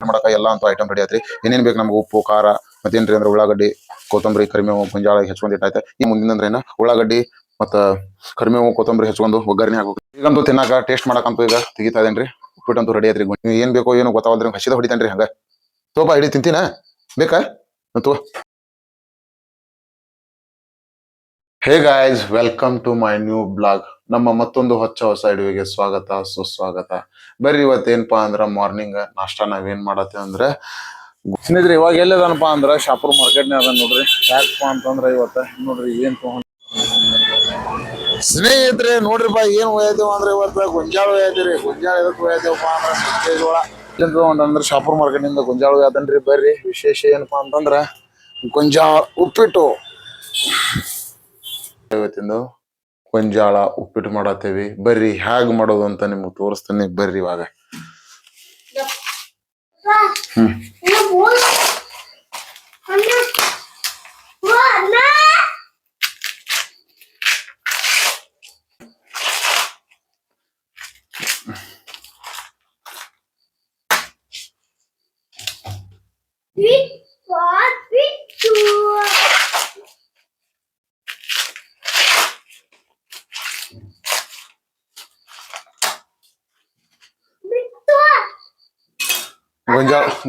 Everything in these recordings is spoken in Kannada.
ಉಪ್ಪಿಟ್ಟು ಮಾಡಕ ಎಲ್ಲ ಅಂತ ಐಟಮ್ ರೆಡಿ ಆಯ್ತ್ರಿ. ಏನೇನ್ ಬೇಕು ನಮ್ಗೆ ಉಪ್ಪು ಖಾರ ಮತ್ತೇನ್ರಿ ಅಂದ್ರೆ ಉಳ್ಳಾಗಡ್ಡಿ ಕೊತ್ತಂಬರಿ ಕರಿಮೇವು ಗೊಂಜಾಳ ಹೆಚ್ಕೊಂಡಿಟ್ಟಾಯ್ತು. ಈ ಮುಂದಿನ ಅಂದ್ರೆ ಏನ ಉಳ್ಳಾಗಡ್ಡಿ ಮತ್ತ ಕರಿಮೇವು ಕೊತ್ತಂಬರಿ ಹೆಚ್ಕೊಂಡು ಒಗ್ಗರಣೆ ಹಾಕಬೇಕು. ಈಗಂತೂ ತಿನ್ನಾಕ ಟೇಸ್ಟ್ ಮಾಡಕಂತೂ ಈಗ ತೆಗಿತಾ ಇದೇನ್ರಿ. ಉಪ್ಪಿಟ್ಟಂತೂ ರೆಡಿ ಆಯ್ತ್ರಿ. ಏನ್ ಬೇಕೋ ಏನು ಗೊತ್ತಾವಲ್ರಿ ಹಸಿದ ಹೊಡಿತೇನ್ರಿ ಹಂಗ ತೋಪ ಹಿಡಿ ತಿಂತೀನ ಬೇಕಾ ತೋ. Hey guys, welcome to my new blog. ನಮ್ಮ ಮತ್ತೊಂದು ಹೊಸ ವಿಡಿಯೋಗೆ ಸ್ವಾಗತ ಸುಸ್ವಾಗತ. ಬರ್ರಿ ಇವತ್ತೇನಪ್ಪಾ ಅಂದ್ರ ಮಾರ್ನಿಂಗ್ ನಾಷ್ಟ ನಾವೇನ್ ಮಾಡತ್ತೇವೆ ಅಂದ್ರೆ ಸ್ನೇಹಿತರೆ ಇವಾಗ ಎಲ್ಲದನಪ್ಪಾ ಅಂದ್ರ ಶಾಪುರ್ ಮಾರ್ಕೆಟ್ನೇ ಅದ ನೋಡ್ರಿ. ಯಾಕಪ್ಪ ಅಂತಂದ್ರ ಇವತ್ತ ನೋಡ್ರಿ ಏನ್ ತಗೊಂಡ್ ಸ್ನೇಹಿತರೆ ನೋಡ್ರಿಪ್ಪ ಏನ್ ಒಯ್ದೇವ ಅಂದ್ರೆ ಇವತ್ತ ಗೊಂಜಾಳ ಒಯ್ದಿರಿ. ಗೊಂಜಾಳ ಎದಕ್ ಒಯ್ದೇವಪ್ಪ ಅಂದ್ರ ಮೆಕ್ಕೆಜೋಳ ಅಂದ್ರೆ ಶಾಪುರ್ ಮಾರ್ಕೆಟ್ ನಿಂದ ಗೊಂಜಾಳ ಒಯ್ದನ್ರಿ. ಬರ್ರಿ ವಿಶೇಷ ಏನಪ್ಪಾ ಅಂತಂದ್ರ ಗೊಂಜಾಳ ಉಪ್ಪಿಟ್ಟು. ಇವತ್ತಿಂದು ಗೊಂಜಾಳ ಉಪ್ಪಿಟ್ಟು ಮಾಡತ್ತೇವಿ. ಬರ್ರಿ ಹ್ಯಾಗ್ ಮಾಡೋದು ಅಂತ ನಿಮ್ಗೆ ತೋರಿಸ್ತೀನಿ ಬರ್ರಿ ಇವಾಗ.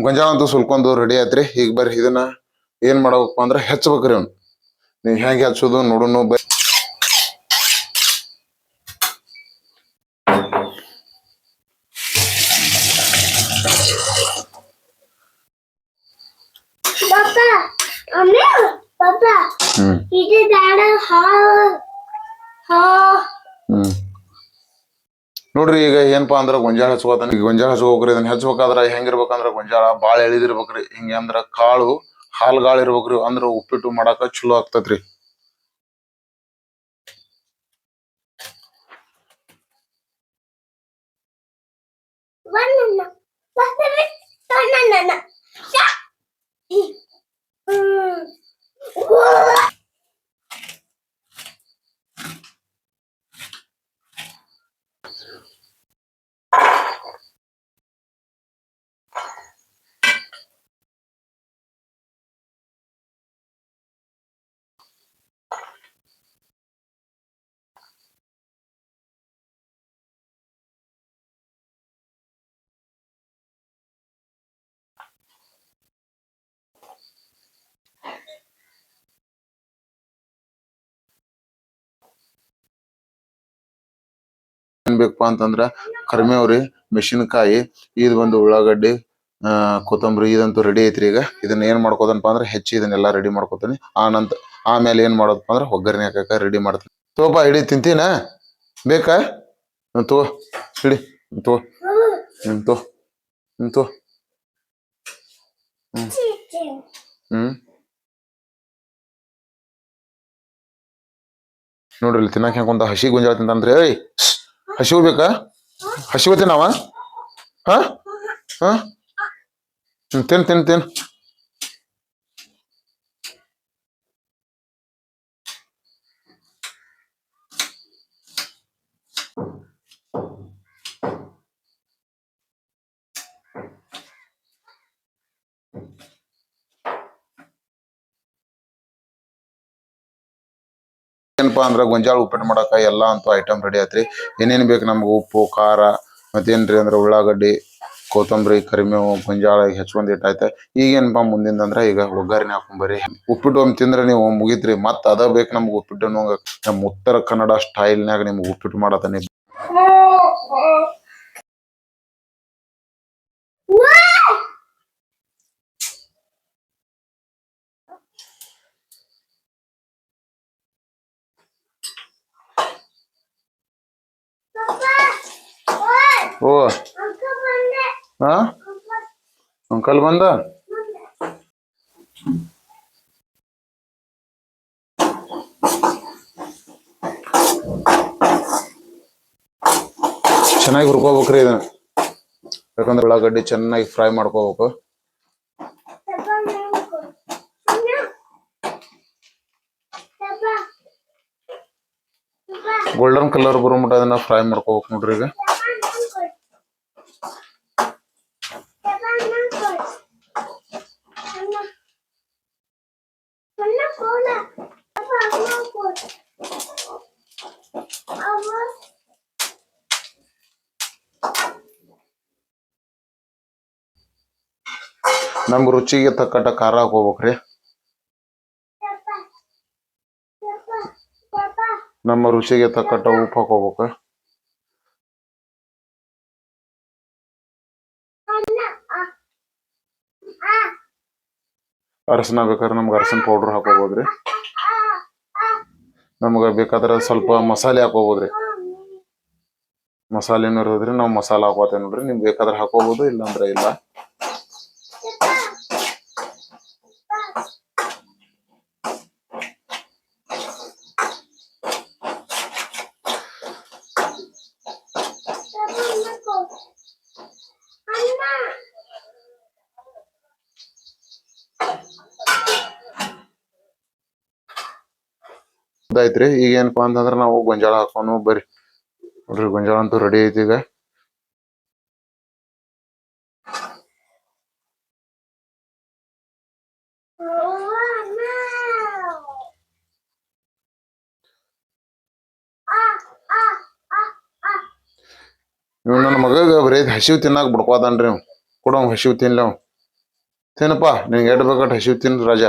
ಗೊಂಜಾಳ ಅಂತೂ ಸುಲ್ಕೊಂಡು ರೆಡಿ ಆಯ್ತ್ರಿ. ಈಗ ಬರ್ರಿ ಇದನ್ನ ಏನ್ ಮಾಡಬೇಕಪ್ಪ ಅಂದ್ರ ಹೆಚ್ಚಬೇಕ್ರಿ. ಅವ್ನು ನೀವ್ ಹೆಂಗೆ ಹಚ್ಚೋದು ನೋಡೋಣ ಬರ್ರಿ. ನೋಡ್ರಿ ಈಗ ಏನಪ್ಪಾ ಅಂದ್ರ ಗೊಂಜಾಳ ಹಚ್ಕೋತಾನ. ಈಗ ಗೊಂಜಾಳ ಹಚ್ಕೋಬೇಕ್ರಿ. ಇದನ್ನ ಹಚ್ಬೇಕಾದ್ರ ಹೆಂಗಿರ್ಬೇಕಂದ್ರ ಗೊಂಜಾಳ ಬಾಳ ಎಳಿದಿರ್ಬೇಕ್ರಿ. ಹಿಂಗ ಅಂದ್ರ ಕಾಳು ಹಾಲ್ಗಾಳ ಇರ್ಬೇಕ್ರಿ. ಅಂದ್ರ ಉಪ್ಪಿಟ್ಟು ಮಾಡಾಕ ಚಲೋ ಆಗ್ತತ್ರಿ. ಏನ್ ಬೇಕಪ್ಪ ಅಂತಂದ್ರ ಕರಿಮೇವ್ರಿ, ಮೆಣಸಿನಕಾಯಿ, ಇದು ಒಂದು ಉಳ್ಳಾಗಡ್ಡಿ, ಕೊತ್ತಂಬರಿ ಇದಂತೂ ರೆಡಿ ಐತ್ರಿ. ಈಗ ಇದನ್ನ ಏನ್ ಮಾಡ್ಕೋದನಪ್ಪ ಅಂದ್ರೆ ಹೆಚ್ಚಿ ಇದನ್ನೆಲ್ಲ ರೆಡಿ ಮಾಡ್ಕೋತೀನಿ. ಆಮೇಲೆ ಏನ್ ಮಾಡೋದಪ್ಪ ಅಂದ್ರೆ ಒಗ್ಗರಣೆ ಹಾಕಕ ರೆಡಿ ಮಾಡ್ತೀನಿ. ತೋಪ ಹಿಡಿ ತಿಂತೀನ ಬೇಕಾ ತೋ ಹಿಡಿ ತೋ ತೋ ತೋ ನೋಡ್ರಿ ಇಲ್ಲಿ ತಿನ್ನಕ್ ಹೆಂಗ್ ಹಸಿ ಗೊಂಜಾಳ ತಿಂತಾನ್ರಿ. ಏಯ್ ಹಸಿವು ಬೇಕಾ? ಹಸಿವು ತಿನ್ನವ ಹಾ ಹಾ ತಿನ್ ತಿನ್ ತಿನ್. ಏನಪ್ಪಾ ಅಂದ್ರ ಗೊಂಜಾಳ ಉಪ್ಪಿಟ್ಟು ಮಾಡಕ ಎಲ್ಲಾ ಅಂತೂ ಐಟಮ್ ರೆಡಿ ಆಯ್ತ್ರಿ. ಏನೇನ್ ಬೇಕು ನಮ್ಗೆ ಉಪ್ಪು ಖಾರ ಮತ್ತೇನ್ರಿ ಅಂದ್ರೆ ಉಳ್ಳಾಗಡ್ಡಿ ಕೊತ್ತಂಬರಿ ಕರಿಮೇವು ಗೊಂಜಾಳ ಹೆಚ್ಕೊಂಡ್ ಇಟ್ಟಾಯ್ತ. ಈಗೇನಪ್ಪಾ ಮುಂದಿಂದ ಅಂದ್ರ ಈಗ ಒಗ್ಗರಣೆ ಹಾಕೊಂಬರ್ರಿ. ಉಪ್ಪಿಟ್ಟು ಒಮ್ಮೆ ತಿಂದ್ರೆ ನೀವು ಮುಗಿತ್ರಿ. ಮತ್ ಅದ ಬೇಕು ನಮ್ಗೆ ಉಪ್ಪಿಟ್ಟು ನಮ್ ಉತ್ತರ ಕನ್ನಡ ಸ್ಟೈಲ್ನಾಗ ನಿಮ್ಗೆ ಉಪ್ಪಿಟ್ಟು ಮಾಡತಾನೆ. ಓ ಹಾ ಅಂಕಲ್ ಬಂದ. ಚೆನ್ನಾಗಿ ಹುರ್ಕೋಬೇಕ್ರಿ ಇದನ್ನ. ಯಾಕಂದ್ರೆ ಉಳ್ಳಾಗಡ್ಡಿ ಚೆನ್ನಾಗಿ ಫ್ರೈ ಮಾಡ್ಕೋಬೇಕು. ಗೋಲ್ಡನ್ ಕಲರ್ ಬರೋ ಮಟ್ಟ ಅದನ್ನ ಫ್ರೈ ಮಾಡ್ಕೋಬೇಕು ನೋಡ್ರಿ. ಈಗ ನಮ್ ರುಚಿಗೆ ತಕ್ಕಟ್ಟ ಖಾರ ಹಾಕೋಬೇಕ್ರಿ. ನಮ್ಮ ರುಚಿಗೆ ತಕ್ಕಟ್ಟ ಉಪ್ಪು ಹಾಕೋಬೇಕು. ಅರಶಿನ ಬೇಕಾದ್ರೆ ನಮ್ಗೆ ಅರಶಿನ ಪೌಡರ್ ಹಾಕೋಬೋದ್ರಿ. ನಮ್ಗ ಬೇಕಾದ್ರೆ ಸ್ವಲ್ಪ ಮಸಾಲೆ ಹಾಕೋಬೋದ್ರಿ. ಮಸಾಲೆನೂ ಇರೋದ್ರಿ ನಾವು ಮಸಾಲ ಹಾಕೋತೇವೆ ನೋಡ್ರಿ. ನಿಮ್ಗೆ ಬೇಕಾದ್ರೆ ಹಾಕೋಬಹುದು, ಇಲ್ಲಾಂದ್ರೆ ಇಲ್ಲ. ಆಯ್ತ್ರಿ. ಈಗ ಏನಪ್ಪಾ ಅಂತಂದ್ರ ನಾವು ಗೊಂಜಾಳ ಹಾಕೋನು ಬರ್ರಿ. ನೋಡ್ರಿ ಗೊಂಜಾಳ ಅಂತೂ ರೆಡಿ ಐತಿ. ಈಗ ಇವ್ ನನ್ನ ಮಗಗ ಬರೀ ಹಸಿವು ತಿನ್ನಾಕ ಬಿಡ್ಕೋತಾನ್ರಿ. ಅವ್ ಕೊಡ ಹಸಿವು ತಿನ್ಲಿ. ಅವ್ ತಿನ್ನಪ್ಪಾ, ನಿನ್ಗೆ ಎಟ್ ಬೇಕಟ್ ಹಸಿವು ತಿನ್ ರಾಜ.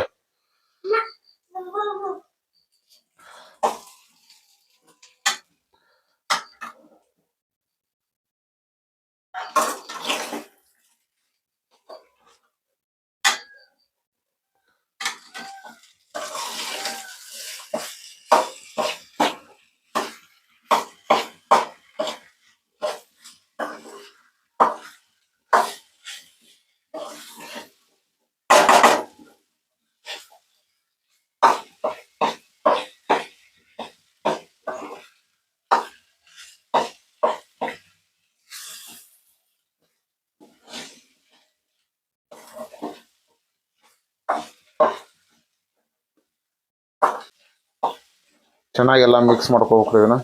ಚೆನ್ನಾಗಿ ಎಲ್ಲಾ ಮಿಕ್ಸ್ ಮಾಡ್ಕೋಬೇಕ್ರಿ ಇದನ್ನ.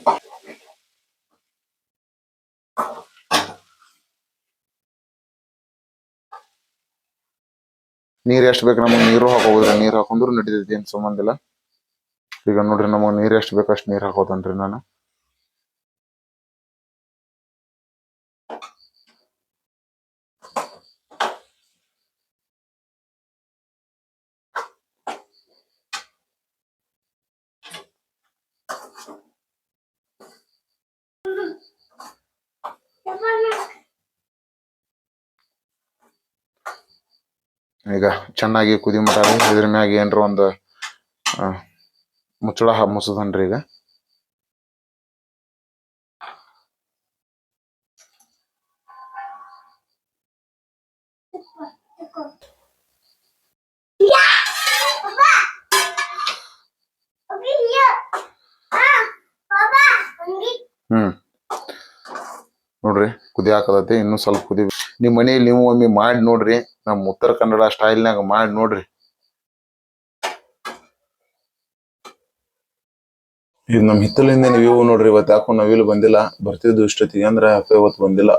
ನೀರ್ ಎಷ್ಟ್ ಬೇಕು ನಮಗ್ ನೀರು ಹಾಕೋಬೋದ್ರಿ. ನೀರ್ ಹಾಕೊಂಡ್ರು ನಡಿತೈತಿ, ಏನ್ ಸಂಬಂಧ ಇಲ್ಲ. ಈಗ ನೋಡ್ರಿ ನಮಗ್ ನೀರ್ ಎಷ್ಟ್ ಬೇಕು ಅಷ್ಟ್ ನೀರ್ ಹಾಕೋತನ್ರಿ ನಾನು. ಈಗ ಚೆನ್ನಾಗಿ ಕುದಿ ಮಟಾರಿ ಇದ್ರ ಮ್ಯಾಗ ಏನ್ರ ಒಂದು ಮುಚ್ಚಳ ಮುಚ್ಚದನ್ರಿ. ಈಗ ನೋಡ್ರಿ ಕುದಿ ಹಾಕದೈತಿ. ಇನ್ನು ಸ್ವಲ್ಪ ಕುದಿ. ನಿಮ್ ಮನೇಲಿ ನೀವು ಒಮ್ಮೆ ಮಾಡಿ ನೋಡ್ರಿ. ನಮ್ ಉತ್ತರ ಕನ್ನಡ ಸ್ಟೈಲ್ನಾಗ ಮಾಡಿ ನೋಡ್ರಿ. ಇದು ನಮ್ ಹಿತ್ತಲಿಂದ ನೀವು ನೋಡ್ರಿ. ಇವತ್ತು ಯಾಕೋ ನವಿಲು ಬಂದಿಲ್ಲ. ಬರ್ತಿದ್ದು ಇಷ್ಟೊತ್ತಿಗೆ ಅಂದ್ರೆ ಯಾಕೋ ಇವತ್ತು ಬಂದಿಲ್ಲ.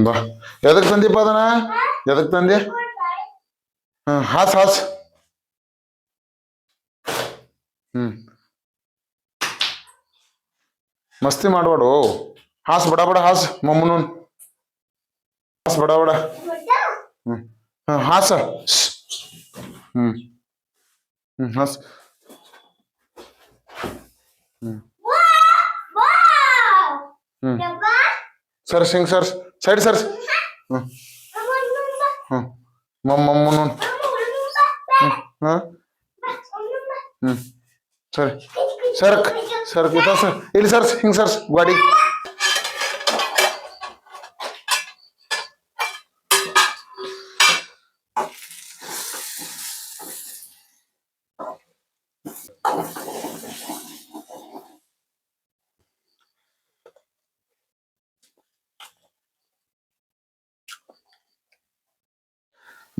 ಬಾ. ಎದಕ್ ತಂದಿಪ್ಪ ಅದನ್ನ? ಎದಕ್ ತಂದೆ? ಹಾಸ್ ಹಾಸ್. ಮಸ್ತಿ ಮಾಡ್ಬೇಡು. ಹಾಸ್ ಬಡ ಬಡ ಹಾಸ್. ಮಮ್ಮನು ಹಾಸ್ ಬಡ ಬಡ. ಹಾಸ. ಹಾಸ್. ಸರ್ಸ್ ಹಿಂಗ್ ಸರ್ಸ್. ಸೈಡ್ ಸರ್ಸ್. ಮಮ್ಮನು. ಸರಿ ಸರ್ಕ್ ಸರ್ಕ್ ಸರ್. ಇಲ್ಲಿ ಸರ್ಸ್ ಹಿಂಗ್ ಸರ್ಸ್ ಗಾಡಿ.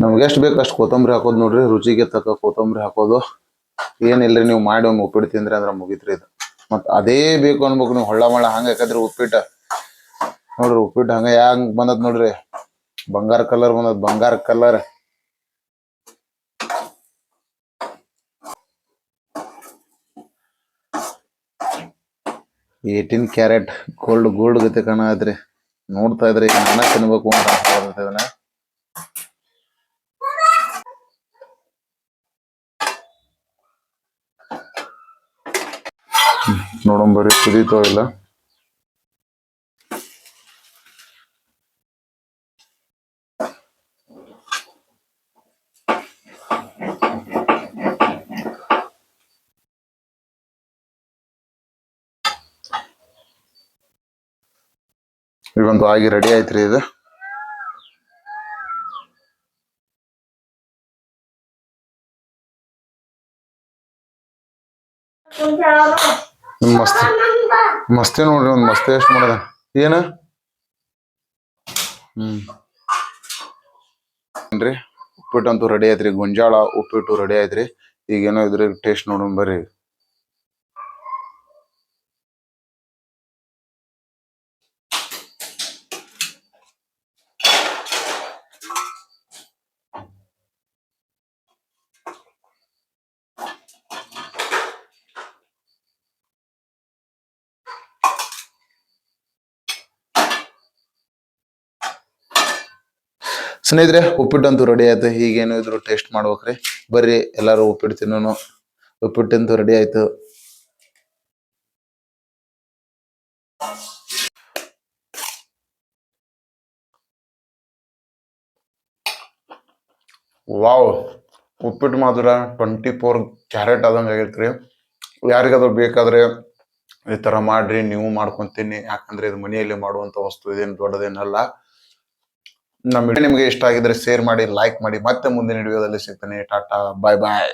ನಮ್ಗೆ ಎಷ್ಟು ಬೇಕು ಅಷ್ಟು ಕೊತ್ತಂಬರಿ ಹಾಕೋದು ನೋಡ್ರಿ. ರುಚಿಗೆ ತಕ್ಕ ಕೊತ್ತಂಬರಿ ಹಾಕೋದು. ಏನಿಲ್ರಿ, ನೀವು ಮಾಡಿ ಒಮ್ಮೆ ಉಪ್ಪಿಟ್ಟು ತಿಂದ್ರಿ ಅಂದ್ರೆ ಮುಗಿತ್ರಿ ಇದು. ಮತ್ ಅದೇ ಬೇಕು ಅನ್ಬೇಕು ನೀವು. ಹೊಳ್ಳ ಮಳ್ಳ ಹಂಗ ಯಾಕಂದ್ರೆ ಉಪ್ಪಿಟ್ಟು ನೋಡ್ರಿ. ಉಪ್ಪಿಟ್ಟು ಹಂಗ ಹೆಂಗ್ ಬಂದದ್ ನೋಡ್ರಿ. ಬಂಗಾರ ಕಲರ್ ಬಂದದ್, ಬಂಗಾರ ಕಲರ್. 18 ಕ್ಯಾರೆಟ್ ಗೋಲ್ಡ್ ಗೋಲ್ಡ್ ಗತೆ ಕಾಣತ್ರಿ. ನೋಡ್ತಾ ಇದ್ರೆ ನಾನ ತಿನ್ಬೇಕು ಅಂತ ಅನ್ಸ್ತಾ ಇದನ್ನ. ನೋಡಂಬರಿ ಕುದೀತೋ ಇಲ್ಲ. ಇವಂತೂ ಆಗಿ ರೆಡಿ ಆಯ್ತ್ರಿ ಇದು. ಮಸ್ತ್ ಮಸ್ತಿ ನೋಡ್ರಿ, ಒಂದ್ ಮಸ್ತಿ ಎಷ್ಟು ಮಾಡದ ಏನ ಏನ್ರಿ. ಉಪ್ಪಿಟ್ಟು ಅಂತೂ ರೆಡಿ ಆಯ್ತ್ರಿ. ಗೊಂಜಾಳ ಉಪ್ಪಿಟ್ಟು ರೆಡಿ ಆಯ್ತ್ರಿ. ಈಗೇನೋ ಇದ್ರ ಟೇಸ್ಟ್ ನೋಡೋಣ ಬರ್ರಿ. ಸ್ನೇಹಿತರೆ, ಉಪ್ಪಿಟ್ಟಂತೂ ರೆಡಿ ಆಯ್ತು. ಈಗೇನು ಇದ್ರು ಟೇಸ್ಟ್ ಮಾಡ್ಬೇಕ್ರಿ. ಬರ್ರಿ ಎಲ್ಲಾರು ಉಪ್ಪಿಟ್ಟು ತಿನ್ನೋನು. ಉಪ್ಪಿಟ್ಟಂತೂ ರೆಡಿ ಆಯ್ತು. ವಾವ್, ಉಪ್ಪಿಟ್ಟು ಮಾತ್ರ 24 ಕ್ಯಾರೆಟ್ ಆದಂಗ ಆಗೈತ್ರಿ. ಯಾರಿಗಾದ್ರೂ ಬೇಕಾದ್ರೆ ಈ ತರ ಮಾಡ್ರಿ, ನೀವು ಮಾಡ್ಕೊಂತೀನಿ. ಯಾಕಂದ್ರೆ ಇದು ಮನೆಯಲ್ಲಿ ಮಾಡುವಂತ ವಸ್ತು, ಇದೇನು ದೊಡ್ಡದೇನಲ್ಲ. ನಮ್ಮ ವಿಡಿಯೋ ನಿಮಗೆ ಇಷ್ಟ ಆಗಿದ್ರೆ ಶೇರ್ ಮಾಡಿ, ಲೈಕ್ ಮಾಡಿ. ಮತ್ತೆ ಮುಂದಿನ ವಿಡಿಯೋದಲ್ಲಿ ಸಿಗ್ತಾನೆ. ಟಾಟಾ, ಬಾಯ್ ಬಾಯ್.